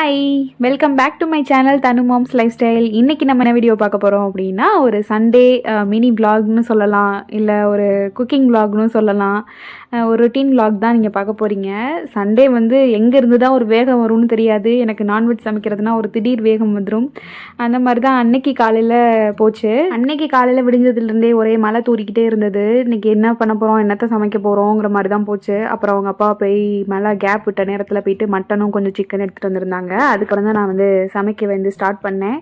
Hi, welcome back to my channel Thanu mom's lifestyle. இன்றைக்கி நம்ம என்ன வீடியோ பார்க்க போகிறோம் அப்படின்னா, ஒரு சண்டே மினி vlogனு சொல்லலாம், இல்லை ஒரு குக்கிங் vlogனு சொல்லலாம். ஒரு ரொட்டீன் vlog தான் நீங்கள் பார்க்க போகிறீங்க. சண்டே வந்து எங்கேருந்து தான் ஒரு வேகம் வரும்னு தெரியாது. எனக்கு நான்வெஜ் சமைக்கிறதுனா ஒரு திடீர் வேகம் வந்துடும். அந்த மாதிரி தான் அன்னைக்கு காலையில் போச்சு. அன்னைக்கு காலையில் விடிஞ்சதுலேருந்தே ஒரே மழை தூரிக்கிட்டே இருந்தது. இன்றைக்கி என்ன பண்ண போகிறோம், என்னத்தை சமைக்க போகிறோங்கிற மாதிரி தான் போச்சு. அப்புறம் அவங்க அப்பா போய் மேலே கேப் விட்ட நேரத்தில் போயிட்டு மட்டனும் கொஞ்சம் சிக்கன் எடுத்துகிட்டு வந்திருந்தாங்க. அதுக்கப்புறம் தான் நான் வந்து சமைக்க ஸ்டார்ட் பண்ணேன்.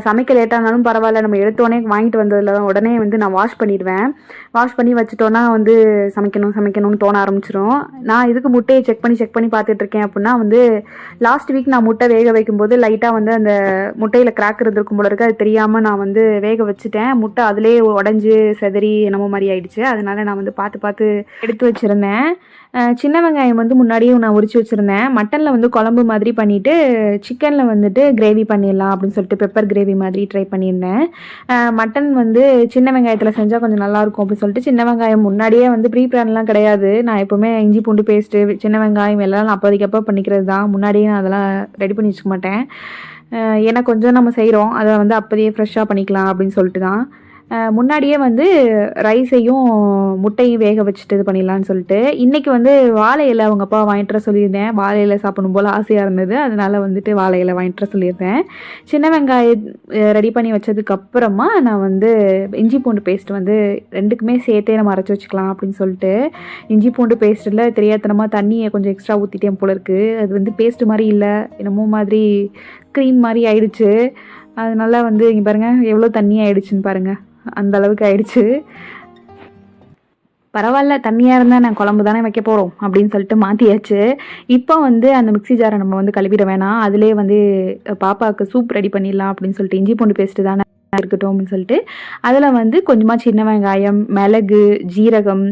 சமைக்க லேட்டானாலும் பரவாயில்ல, நம்ம எடுத்தோடனே வாங்கிட்டு வந்ததில் உடனே வந்து நான் வாஷ் பண்ணிடுவேன். வாஷ் பண்ணி வச்சுட்டோன்னா வந்து சமைக்கணும்னு தோண ஆரம்பிச்சிடும். நான் இதுக்கு முட்டையை செக் பண்ணி பார்த்துட்ருக்கேன். அப்படின்னா வந்து லாஸ்ட் வீக் நான் முட்டை வேக வைக்கும்போது லைட்டாக வந்து அந்த முட்டையில் கிராக் இருந்திருக்கும் போல இருக்குது. அது தெரியாமல் நான் வந்து வேக வச்சுட்டேன். முட்டை அதிலே உடஞ்சி செதறி என்னமோ மாதிரி ஆயிடுச்சு. அதனால நான் வந்து பார்த்து எடுத்து வச்சுருந்தேன். சின்ன வெங்காயம் வந்து முன்னாடியும் நான் உரிச்சு வச்சுருந்தேன். மட்டனில் வந்து குழம்பு மாதிரி பண்ணிவிட்டு சிக்கனில் வந்துட்டு கிரேவி பண்ணிடலாம் அப்படின்னு சொல்லிட்டு பெப்பர் கிரேவி மாதிரி ட்ரை பண்ணியிருந்தேன். மட்டன் வந்து சின்ன வெங்காயத்தில் செஞ்சால் கொஞ்சம் நல்லாயிருக்கும் அப்படின்னு சொல்லிட்டு சின்ன வெங்காயம் முன்னாடியே வந்து ப்ரீ பிளான்லாம் கிடையாது. நான் எப்போவுமே இஞ்சி பூண்டு பேஸ்ட்டு சின்ன வெங்காயம் எல்லாம் நான் அப்போதைக்கப்போ பண்ணிக்கிறது தான். முன்னாடியே நான் அதெல்லாம் ரெடி பண்ணி வச்சுக்க மாட்டேன். ஏன்னா கொஞ்சம் நம்ம செய்கிறோம், அதை வந்து அப்போதையே ஃப்ரெஷ்ஷாக பண்ணிக்கலாம் அப்படின்னு சொல்லிட்டு தான் முன்னாடியே வந்து ரைஸையும் முட்டையும் வேக வச்சுட்டு இது பண்ணிடலான்னு சொல்லிட்டு இன்றைக்கி வந்து வாழை இலை அவங்க அப்பா வாங்கிட்டு வர சொல்லியிருந்தேன். வாழை இலை சாப்பிடணும் போல் ஆசையாக இருந்தது. அதனால் வந்துட்டு வாழை இலை வாங்கிட்டு வர சொல்லியிருந்தேன். சின்ன வெங்காயம் ரெடி பண்ணி வச்சதுக்கப்புறமா நான் வந்து இஞ்சி பூண்டு பேஸ்ட் வந்து ரெண்டுக்குமே சேர்த்தே நம்ம அரைச்சி வச்சுக்கலாம் அப்படின்னு சொல்லிட்டு இஞ்சி பூண்டு பேஸ்ட்டில் தெரியாதனமாக தண்ணியை கொஞ்சம் எக்ஸ்ட்ரா ஊற்றிட்டேன் போல இருக்குது. அது வந்து பேஸ்ட்டு மாதிரி இல்லை, என்னமோ மாதிரி க்ரீம் மாதிரி ஆயிடுச்சு. அதனால வந்து இங்கே பாருங்கள் எவ்வளோ தண்ணி ஆயிடுச்சுன்னு பாருங்கள், அந்த அளவுக்கு ஆயிடுச்சு. பரவாயில்ல, தண்ணியாக இருந்தால் நான் குழம்பு தானே வைக்க போகிறோம் அப்படின்னு சொல்லிட்டு மாற்றியாச்சு. இப்போ வந்து அந்த மிக்ஸி ஜாரை நம்ம வந்து கழுவிட வேணாம், அதிலே வந்து பாப்பாவுக்கு சூப் ரெடி பண்ணிடலாம் அப்படின்னு சொல்லிட்டு இஞ்சி பூண்டு பேஸ்ட்டு தானே இருக்கட்டும் அப்படின்னு சொல்லிட்டு அதில் வந்து கொஞ்சமாக சின்ன வெங்காயம், மிளகு, ஜீரகம்,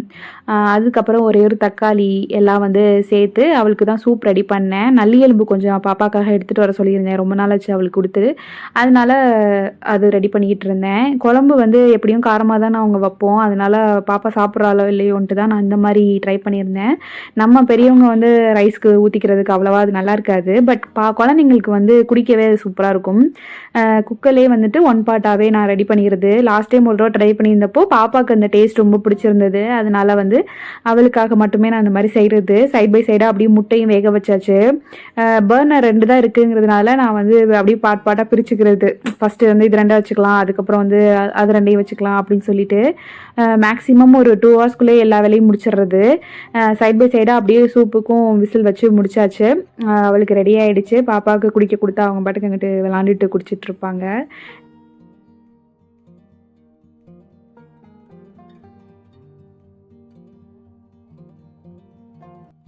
அதுக்கப்புறம் ஒரே ஒரு தக்காளி எல்லாம் வந்து சேர்த்து அவளுக்கு தான் சூப் ரெடி பண்ணேன். நல்லி எலும்பு கொஞ்சம் பாப்பாக்காக எடுத்துகிட்டு வர சொல்லியிருந்தேன், ரொம்ப நாள் ஆச்சு அவளுக்கு கொடுத்து. அதனால அது ரெடி பண்ணிக்கிட்டு இருந்தேன். குழம்பு வந்து எப்படியும் காரமாக தான் அவங்க வைப்போம், அதனால பாப்பா சாப்பிட்றாளோ இல்லையோன்ட்டு தான் நான் இந்த மாதிரி ட்ரை பண்ணியிருந்தேன். நம்ம பெரியவங்க வந்து ரைஸ்க்கு ஊற்றிக்கிறதுக்கு அவ்வளோவா அது நல்லா இருக்காது, பட் குழந்தைங்களுக்கு வந்து குடிக்கவே சூப்பராக இருக்கும். குக்கர்லேயே வந்துட்டு ஒன் பார்ட்டாகவே நான் ரெடி பண்ணிடுறது. லாஸ்ட் டைம் ஒரு தடவை ட்ரை பண்ணியிருந்தப்போ பாப்பாவுக்கு அந்த டேஸ்ட் ரொம்ப பிடிச்சிருந்தது. அதனால வந்து அவளுக்காக மட்டுமே நான் அந்த மாதிரி செய்கிறது. சைட் பை சைடாக அப்படியே முட்டையும் வேக வச்சாச்சு. பர்னர் 2 தான் இருக்குங்கிறதுனால நான் வந்து அப்படியே பார்ட்டாக பிரிச்சுக்கிறது. ஃபஸ்ட்டு வந்து இது 2 வச்சுக்கலாம், அதுக்கப்புறம் வந்து அது 2 வச்சுக்கலாம் அப்படின்னு சொல்லிட்டு மேக்ஸிமம் ஒரு 2 ஹவர்ஸ்க்குள்ளே எல்லா வேலையும் முடிச்சிடுறது. சைட் பை சைடாக அப்படியே சூப்புக்கும் விசில் வச்சு முடிச்சாச்சு. அவளுக்கு ரெடி ஆகிடுச்சு. பாப்பாவுக்கு குடிக்க கொடுத்தா அவங்க பாட்டுக்கு அங்கிட்டு விளாண்டுட்டு குடிச்சிட்டு இருப்பாங்க.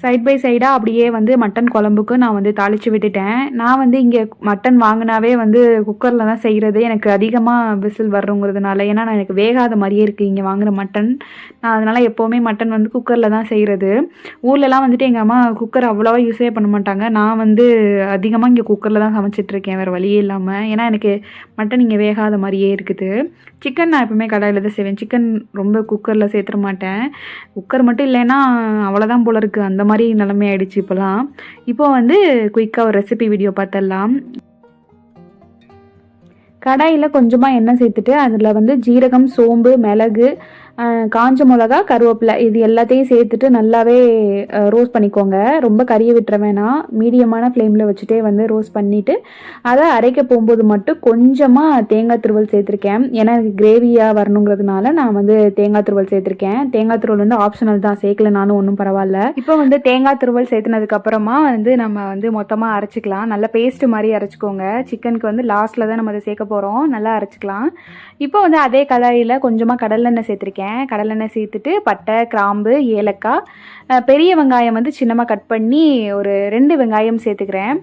சைட் பை சைடாக அப்படியே வந்து மட்டன் குழம்புக்கு நான் வந்து தாளித்து விட்டுட்டேன். நான் வந்து இங்கே மட்டன் வாங்கினாவே வந்து குக்கரில் தான் செய்கிறது. எனக்கு அதிகமாக விசில் வர்றோங்கிறதுனால, ஏன்னா நான் எனக்கு வேகாத மாதிரியே இருக்குது இங்கே வாங்குகிற மட்டன். நான் அதனால் எப்போவுமே மட்டன் வந்து குக்கரில் தான் செய்கிறது. ஊர்லலாம் வந்துட்டு எங்கள் அம்மா குக்கர் அவ்வளோவா யூஸே பண்ண மாட்டாங்க. நான் வந்து அதிகமாக இங்கே குக்கரில் தான் சமைச்சிட்ருக்கேன், வேறு வழியே இல்லாமல். ஏன்னா எனக்கு மட்டன் இங்கே வேகாத மாதிரியே இருக்குது. சிக்கன் நான் எப்போவுமே கடாயில் தான் செய்வேன். சிக்கன் ரொம்ப குக்கரில் சேர்த்துட மாட்டேன். குக்கர் மட்டும் இல்லைன்னா அவ்வளோதான் போல இருக்குது, அந்த மாதிரி நிலைமை ஆயிடுச்சு இப்போலாம். இப்போ வந்து குயிக்காக ஒரு ரெசிபி வீடியோ பார்த்துடலாம். கடாயில் கொஞ்சமாக எண்ணெய் சேர்த்துட்டு அதில் வந்து ஜீரகம், சோம்பு, மிளகு, காஞ்ச மிளகா, கருவேப்பிலை இது எல்லாத்தையும் சேர்த்துட்டு நல்லாவே ரோஸ்ட் பண்ணிக்கோங்க. ரொம்ப கறியை விட்டுற வேணாம், மீடியமான ஃப்ளேமில் வச்சுட்டே வந்து ரோஸ்ட் பண்ணிவிட்டு அதை அரைக்க போகும்போது மட்டும் கொஞ்சமாக தேங்காய் துருவல் சேர்த்துருக்கேன். ஏன்னா எனக்கு கிரேவியாக வரணுங்கிறதுனால நான் வந்து தேங்காய் துருவல் சேர்த்துருக்கேன். தேங்காய் துருவல் வந்து ஆப்ஷனல் தான், சேர்க்கலனாலும் ஒன்றும் பரவாயில்ல. இப்போ வந்து தேங்காய் துருவல் சேர்த்துனதுக்கப்புறமா வந்து நம்ம வந்து மொத்தமாக அரைச்சிக்கலாம். நல்லா பேஸ்ட்டு மாதிரி அரைச்சிக்கோங்க. சிக்கனுக்கு வந்து லாஸ்ட்டில் தான் நம்ம அதை சேர்க்க போகிறோம், நல்லா அரைச்சிக்கலாம். இப்போ வந்து அதே கடாயில் கொஞ்சமாக கடலெண்ணெய் சேர்த்துருக்கேன். கடலெண்ணெய் சேர்த்துட்டு பட்டை, கிராம்பு, ஏலக்காய், பெரிய வெங்காயம் வந்து சின்னமாக கட் பண்ணி ஒரு 2 வெங்காயம் சேர்த்துக்கிறேன்.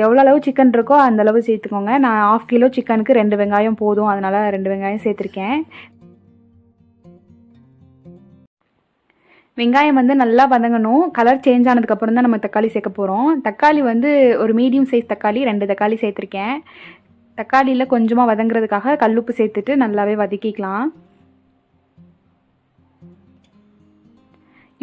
எவ்வளோ அளவு சிக்கன் இருக்கோ அந்த அளவு சேர்த்துக்கோங்க. நான் 1/2 கிலோ சிக்கனுக்கு 2 வெங்காயம் போதும், அதனால் 2 வெங்காயம் சேர்த்துருக்கேன். வெங்காயம் வந்து நல்லா வதங்கணும். கலர் சேஞ்ச் ஆனதுக்கப்புறம் தான் நம்ம தக்காளி சேர்க்க போகிறோம். தக்காளி வந்து ஒரு மீடியம் சைஸ் தக்காளி 2 தக்காளி சேர்த்துருக்கேன். தக்காளியில் கொஞ்சமாக வதங்குறதுக்காக கல்லுப்பு சேர்த்துட்டு நல்லாவே வதக்கிக்கலாம்.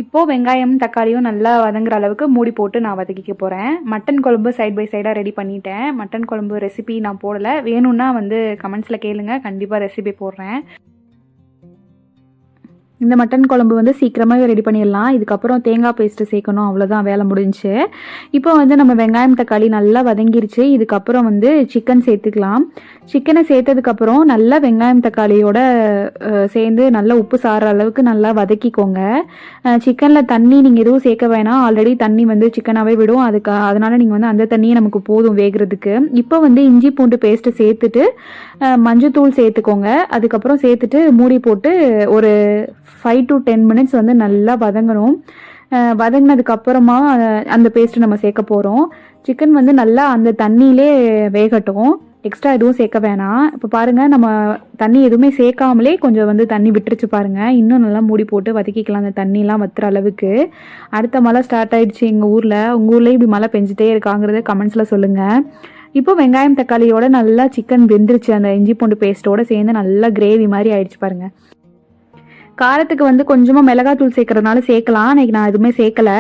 இப்போது வெங்காயம் தக்காளியும் நல்லா வதங்குற அளவுக்கு மூடி போட்டு நான் வதக்கிக்க போகிறேன். மட்டன் குழம்பு சைட் பை சைடாக ரெடி பண்ணிட்டேன். மட்டன் குழம்பு ரெசிபி நான் போடலை, வேணும்னா வந்து கமெண்ட்ஸில் கேளுங்க, கண்டிப்பாக ரெசிபி போடுறேன். இந்த மட்டன் குழம்பு வந்து சீக்கிரமாகவே ரெடி பண்ணிடலாம். இதுக்கப்புறம் தேங்காய் பேஸ்ட்டு சேர்க்கணும், அவ்வளோதான், வேலை முடிஞ்சுச்சு. இப்போ வந்து நம்ம வெங்காயம் தக்காளி நல்லா வதங்கிருச்சு. இதுக்கப்புறம் வந்து சிக்கன் சேர்த்துக்கலாம். சிக்கனை சேர்த்ததுக்கப்புறம் நல்லா வெங்காயம் தக்காளியோட சேர்ந்து நல்லா உப்பு சாற அளவுக்கு நல்லா வதக்கிக்கோங்க. சிக்கனில் தண்ணி நீங்கள் எதுவும் சேர்க்க வேணாம், ஆல்ரெடி தண்ணி வந்து சிக்கனாகவே விடும். அதனால் நீங்கள் வந்து அந்த தண்ணியே நமக்கு போதும் வேகிறதுக்கு. இப்போ வந்து இஞ்சி பூண்டு பேஸ்ட்டு சேர்த்துட்டு மஞ்சத்தூள் சேர்த்துக்கோங்க. அதுக்கப்புறம் சேர்த்துட்டு மூடி போட்டு ஒரு 5 to 10 மினிட்ஸ் வந்து நல்லா வதங்கணும். வதங்கினதுக்கப்புறமா அந்த பேஸ்ட்டு நம்ம சேர்க்க போகிறோம். சிக்கன் வந்து நல்லா அந்த தண்ணியிலே வேகட்டும், எக்ஸ்ட்ரா எதுவும் சேர்க்க வேணாம். இப்போ பாருங்கள், நம்ம தண்ணி எதுவுமே சேர்க்காமலே கொஞ்சம் வந்து தண்ணி விட்டுருச்சு பாருங்கள். இன்னும் நல்லா மூடி போட்டு வதக்கிக்கலாம் அந்த தண்ணிலாம் வத்துற அளவுக்கு. அடுத்த மழை ஸ்டார்ட் ஆகிடுச்சு எங்கள் ஊரில். உங்கள் ஊர்லேயும் இப்படி மழை பெஞ்சிட்டே இருக்காங்கிறத கமெண்ட்ஸில் சொல்லுங்கள். இப்போ வெங்காயம் தக்காளியோட நல்லா சிக்கன் வெந்துருச்சு, அந்த இஞ்சி பூண்டு பேஸ்ட்டோடு சேர்ந்து நல்லா கிரேவி மாதிரி ஆயிடுச்சு பாருங்கள். காரத்துக்கு வந்து கொஞ்சமாக மிளகாத்தூள் சேர்க்கறதுனால சேர்க்கலாம், இன்றைக்கி நான் எதுவுமே சேர்க்கலை.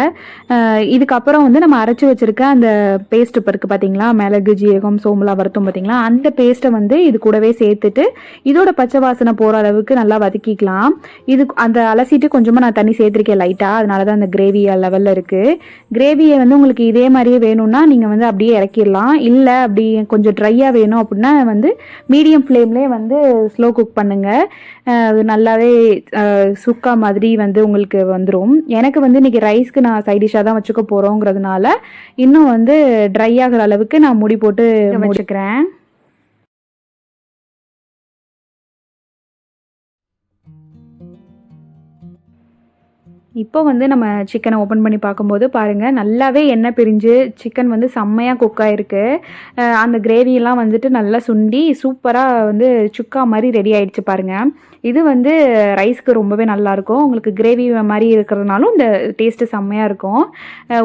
இதுக்கப்புறம் வந்து நம்ம அரைச்சி வச்சுருக்க அந்த பேஸ்ட் இப்போ இருக்குது பார்த்தீங்களா, மிளகு ஜீரகம் சோம்புலாம் வறுத்தோம் பார்த்தீங்களா, அந்த பேஸ்ட்டை வந்து இது கூடவே சேர்த்துட்டு இதோட பச்சை வாசனை போகிற அளவுக்கு நல்லா வதக்கிக்கலாம். இது அந்த அலசிட்டு கொஞ்சமாக நான் தண்ணி சேர்த்துருக்கேன் லைட்டாக, அதனால தான் அந்த கிரேவி லெவலில் இருக்குது. கிரேவியை வந்து உங்களுக்கு இதே மாதிரியே வேணும்னா நீங்கள் வந்து அப்படியே இறக்கிடலாம். இல்லை அப்படி கொஞ்சம் ட்ரையாக வேணும் அப்படின்னா வந்து மீடியம் ஃப்ளேம்லேயே வந்து ஸ்லோ குக் பண்ணுங்கள். நல்லாவே சுக்கா மாதிரி வந்து உங்களுக்கு வந்துடும். எனக்கு வந்து இன்றைக்கி ரைஸ்க்கு நான் சைட் டிஷ்ஷாக தான் வச்சுக்க போகிறோங்கிறதுனால இன்னும் வந்து ட்ரை ஆகிற அளவுக்கு நான் மூடி போட்டு வச்சுக்கிறேன். இப்போ வந்து நம்ம சிக்கனை ஓப்பன் பண்ணி பார்க்கும்போது பாருங்கள், நல்லாவே எண்ணெய் பிரிஞ்சு சிக்கன் வந்து செம்மையாக குக் ஆகிருக்கு. அந்த கிரேவியெல்லாம் வந்துட்டு நல்லா சுண்டி சூப்பராக வந்து சுக்கா மாதிரி ரெடி ஆகிடுச்சு பாருங்கள். இது வந்து ரைஸ்க்கு ரொம்பவே நல்லாயிருக்கும். உங்களுக்கு கிரேவி மாதிரி இருக்கிறதுனாலும் இந்த டேஸ்ட்டு செம்மையாக இருக்கும்.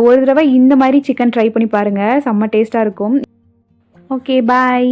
ஒரு தடவை இந்த மாதிரி சிக்கன் ட்ரை பண்ணி பாருங்கள், செம்ம டேஸ்ட்டாக இருக்கும். ஓகே, பாய்.